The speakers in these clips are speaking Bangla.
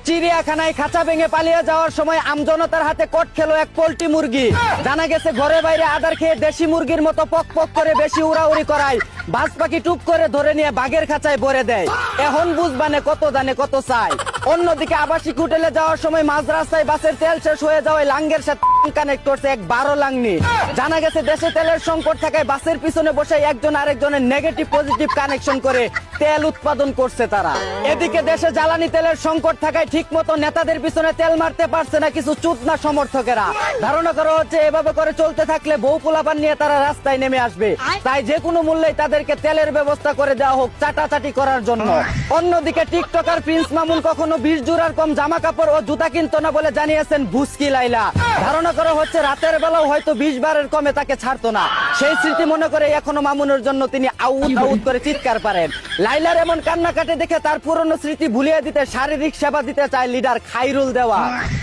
চিড়িয়াখানায় খাঁচা ভেঙে পালিয়ে যাওয়ার সময় আমজনতার হাতে কট খেলো এক পোল্ট্রি মুরগি। জানা গেছে ঘরে বাইরে আদার খেয়ে দেশি মুরগির মতো পক পক করে বেশি উড়াউড়ি করায় বাজ পাখি টুপ করে ধরে নিয়ে বাঘের খাঁচায় ভরে দেয়। এখন বুঝবানে কত জানে কত চাই। অন্যদিকে আবাসিক হোটেলে যাওয়ার সময় মাঝ রাস্তায় বাসের তেল শেষ হয়ে যাওয়ায় লাঙ্গের সাথে কানেক্ট করছে এক 12 লাংনি। জানা গেছে দেশে তেলের সংকট থাকায় বাসের পিছনে বসে একজন আরেকজনের নেগেটিভ পজিটিভ কানেকশন করে তেল উৎপাদন করছে তারা। এদিকে দেশে জ্বালানি তেলের সংকট থাকায় ঠিক মতো নেতাদের পিছনে তেল মারতে পারছে না কিছু চুদনা সমর্থকেরা। ধারণা করা হচ্ছে এভাবে করে চলতে থাকলে বউ পোলাপান নিয়ে তারা রাস্তায় নেমে আসবে। তাই যে কোনো মূল্যে তাদেরকে তেলের ব্যবস্থা করে দেওয়া হোক চাটাচাটি করার জন্য। অন্যদিকে টিকটকার প্রিন্স মামুন কখনো 20 জোড়ার কম জামা কাপড় ও জুতা কিনতো না বলে জানিয়েছেন ভুস্কি লাইলা। ধারণা করা হচ্ছে রাতের বেলাও হয়তো 20 বারের কমে তাকে ছাড়তো না। সেই স্মৃতি মনে করে এখনো মামুনের জন্য তিনি আউট আউট করে চিৎকার পারেন। লাইলার এমন কান্নাকাটি দেখে তার পুরনো স্মৃতি ভুলিয়ে দিতে শারীরিক সেবা দিতে চায় লিডার খাইরুল দেওয়া।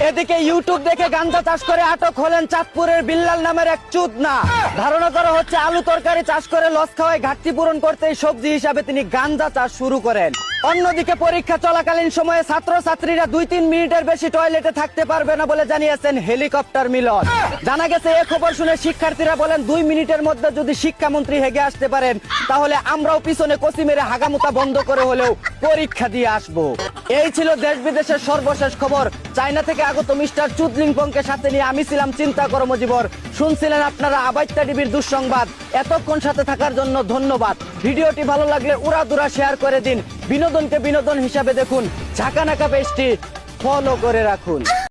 এদিকে ইউটিউব দেখে গাঞ্জা চাষ করে আটক হলেন চাঁদপুরের বিল্লাল নামের এক চুদনা। ধারণা করা হচ্ছে আলু তরকারি চাষ করে লস খাওয়ায় ঘাটতি পূরণ করতে সবজি হিসাবে তিনি গাঞ্জা চাষ শুরু করেন। অন্যদিকে পরীক্ষা চলাকালীন সময়ে ছাত্রছাত্রীরা 2-3 মিনিটের বেশি টয়লেটে থাকতে পারবে না বলে জানিয়েছেন হেলিকপ্টার মিলন। জানা গেছে এই খবর শুনে শিক্ষার্থীরা বলেন 2 মিনিটের মধ্যে যদি শিক্ষামন্ত্রী হেগে আসতে পারেন তাহলে আমরাও পিছনে কচি মেরে হাগামুতা বন্ধ করে হলেও পরীক্ষা দিয়ে আসবো। এই ছিল দেশ বিদেশের সর্বশেষ খবর। চায়না থেকে আগত মিস্টার চুদলিংপংকে সাথে নিয়ে আমি ছিলাম চিন্তা কর্মজীবর। শুনছিলেন আপনারা আবাইত্যা টিভির দুঃসংবাদ। এতক্ষণ সাথে থাকার জন্য ধন্যবাদ। ভিডিওটি ভালো লাগলে উড়াদুরা শেয়ার করে দিন। বিনোদনকে বিনোদন হিসাবে দেখুন। ঝাঁকানাকা পেজটি ফলো করে রাখুন।